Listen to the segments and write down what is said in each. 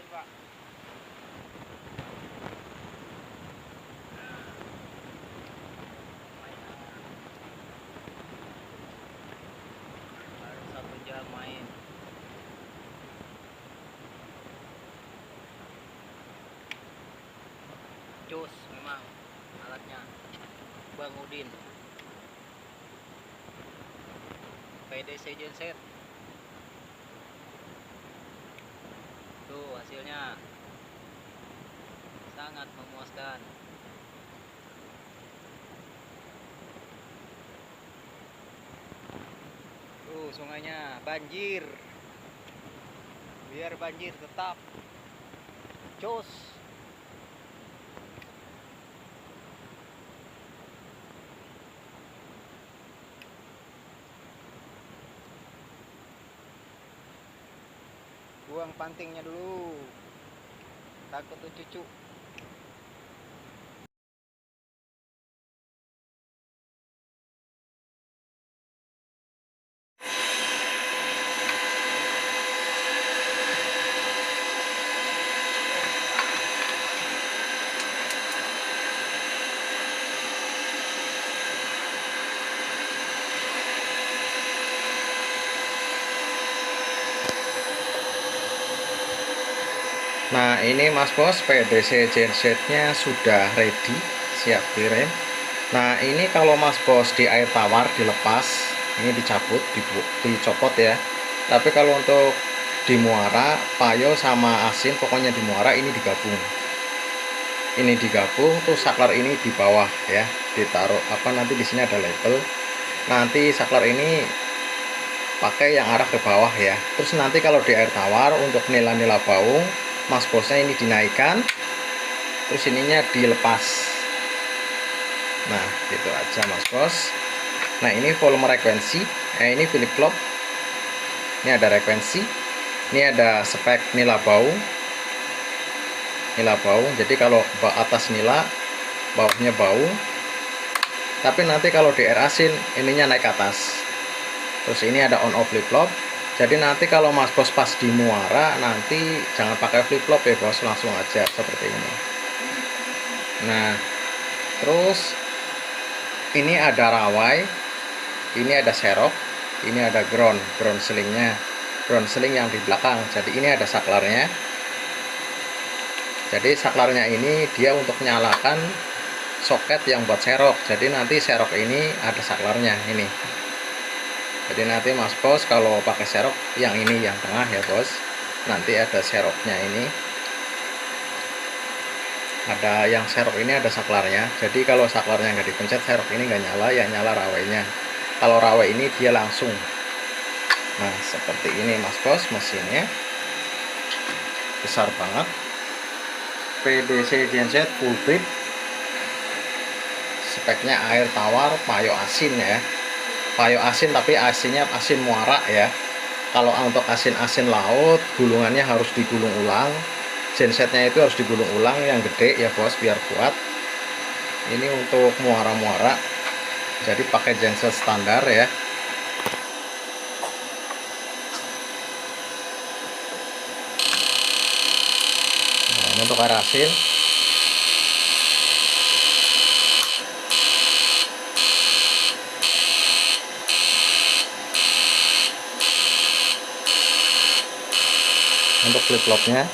Baru 1 jam main. Cus memang alatnya Bang Udin. PDC genset. Tuh hasilnya sangat memuaskan. Tuh sungainya banjir. Biar banjir tetap. Cus. Buang pantingnya dulu, takut tuh cucu. Nah ini Mas Bos, PDC gensetnya sudah ready, siap kirim. Nah ini kalau Mas Bos di air tawar dilepas, ini dicabut, dicopot ya. Tapi kalau untuk di muara, payo sama asin, pokoknya di muara ini digabung. Ini digabung, tuh saklar ini di bawah ya, ditaruh nanti di sini ada label. Nanti saklar ini pakai yang arah ke bawah ya. Terus nanti kalau di air tawar untuk nila-nila baung, Mas Bosnya ini dinaikkan, terus ininya dilepas. Nah gitu aja Mas Bos. Nah ini volume frekuensi, ini flip flop, ini ada frekuensi, ini ada spek nila baung. Jadi kalau atas nila, bawahnya baung. Tapi nanti kalau di air asin, ininya naik ke atas. Terus ini ada on off flip flop. Jadi nanti kalau Mas Bos pas di muara, nanti jangan pakai flip flop ya Bos, langsung aja seperti ini. Nah terus ini ada rawai, ini ada serok, ini ada ground selingnya, ground seling yang di belakang. Jadi ini ada saklarnya. Jadi saklarnya ini dia untuk nyalakan soket yang buat serok. Jadi nanti serok ini ada saklarnya ini. Jadi nanti Mas Bos kalau pakai serok yang ini, yang tengah ya Bos, nanti ada seroknya ini. Ada yang serok ini ada saklarnya. Jadi kalau saklarnya nggak dipencet, serok ini nggak nyala, ya nyala rawainya. Kalau rawai ini dia langsung. Nah seperti ini Mas Bos, mesinnya besar banget. PDC genset full grip. Speknya air tawar, payo asin ya. Payo asin tapi asinnya asin muara ya. Kalau untuk asin-asin laut, gulungannya harus digulung ulang. Gensetnya itu harus digulung ulang yang gede ya Bos, biar kuat. Ini untuk muara-muara. Jadi pakai genset standar ya. Nah, ini untuk air asin. Untuk flip flopnya.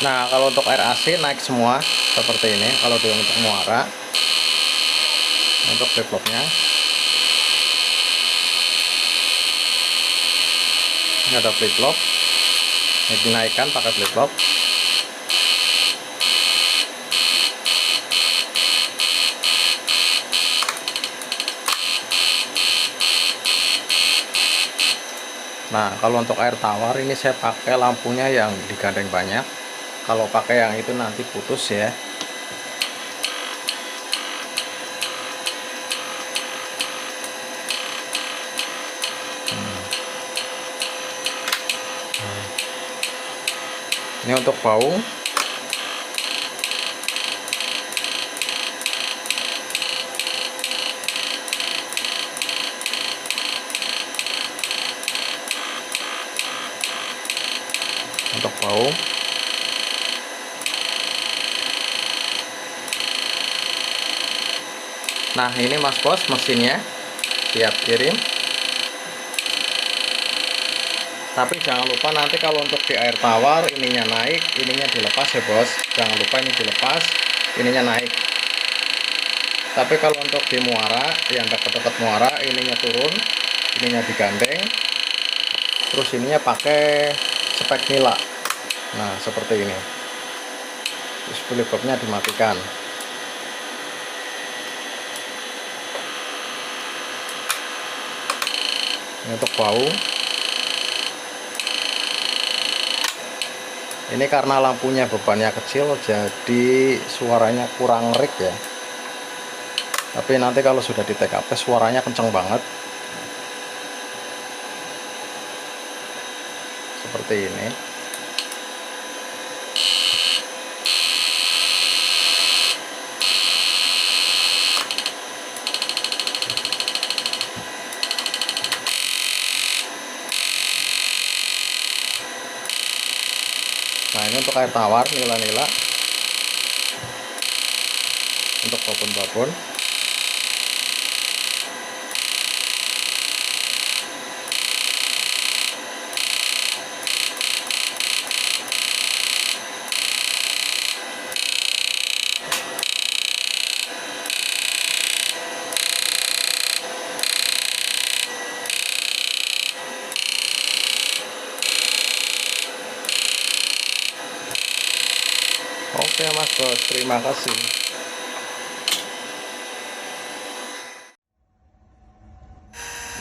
Nah kalau untuk air asin naik semua seperti ini. Kalau untuk muara, untuk flip flopnya ini ada flip flop, ini dinaikkan pakai flip flop. Nah kalau untuk air tawar ini saya pakai lampunya yang digandeng banyak. Kalau pakai yang itu nanti putus ya. Ini untuk baung. Untuk baung. Nah, ini Mas Bos mesinnya siap kirim. Tapi jangan lupa nanti kalau untuk di air tawar ininya naik, ininya dilepas ya Bos. Jangan lupa ini dilepas, ininya naik. Tapi kalau untuk di muara, yang dekat-dekat muara, ininya turun, ininya digandeng. Terus ininya pakai spek nila. Nah, seperti ini. Terus pelipopnya dimatikan. Ini untuk baung. Ini karena lampunya bebannya kecil, jadi suaranya kurang rik ya. Tapi nanti kalau sudah di TKP suaranya kenceng banget. Seperti ini. Nah, ini untuk air tawar nila-nila, untuk babon-babon. Oke Mas Bos, terima kasih.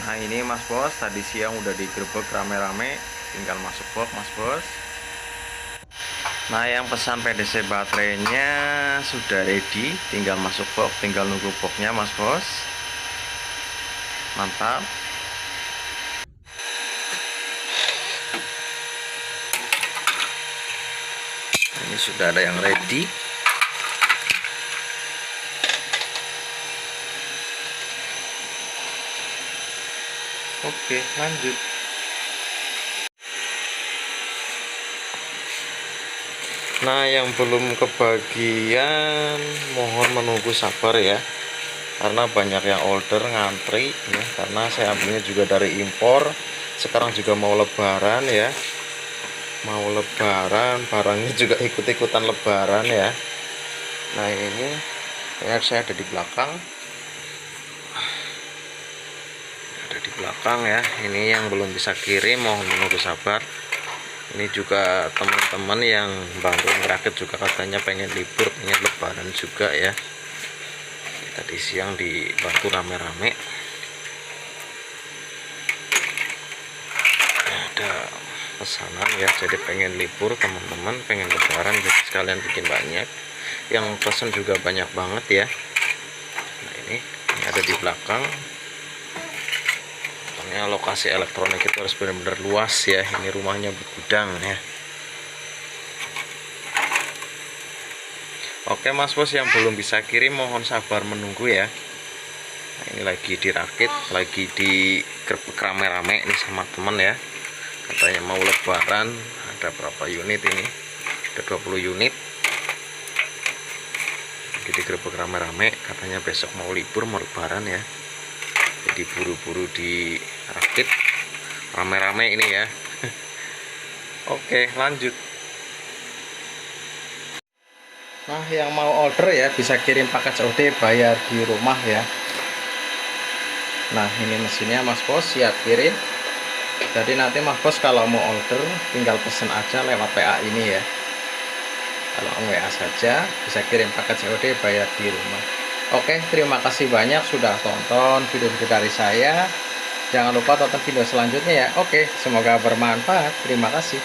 Nah, ini Mas Bos, tadi siang udah digerebek rame-rame, tinggal masuk box Mas Bos. Nah, yang pesan PDC baterainya sudah ready, tinggal masuk box, tinggal nunggu boxnya Mas Bos. Mantap. Ini sudah ada yang ready. Oke, lanjut. Nah, yang belum kebagian mohon menunggu sabar ya, karena banyak yang order ngantri ya, karena saya ambilnya juga dari impor. Sekarang juga mau lebaran ya, mau lebaran, barangnya juga ikut-ikutan lebaran ya. Nah, ini kayak saya ada di belakang, ya. Ini yang belum bisa kirim, mohon menunggu sabar. Ini juga teman-teman yang bantu merakit juga katanya pengen libur, pengen lebaran juga ya. Tadi siang dibantu rame-rame. Ada pesanan ya, jadi pengen libur teman-teman, pengen lebaran, jadi sekalian bikin banyak. Yang pesan juga banyak banget ya. Nah, ini ada di belakang. Lokasi elektronik itu harus benar-benar luas ya, ini rumahnya bergudang ya. Oke Mas Bos, yang belum bisa kirim mohon sabar menunggu ya. Nah, ini lagi dirakit, lagi digerebek rame-rame ini sama temen ya, katanya mau lebaran. Ada berapa unit ini? Ada 20 unit lagi digerebek rame-rame, katanya besok mau libur, mau lebaran ya, jadi buru-buru dirakit rame-rame ini ya. Oke, lanjut. Nah, yang mau order ya bisa kirim paket COD, bayar di rumah ya. Nah, ini mesinnya Mas Bos, siap kirim. Jadi nanti Mas Bos kalau mau order tinggal pesen aja lewat PA ini ya. Kalau WA saja bisa kirim paket COD, bayar di rumah. Oke, terima kasih banyak sudah tonton video-video dari saya. Jangan lupa tonton video selanjutnya ya. Oke, semoga bermanfaat. Terima kasih.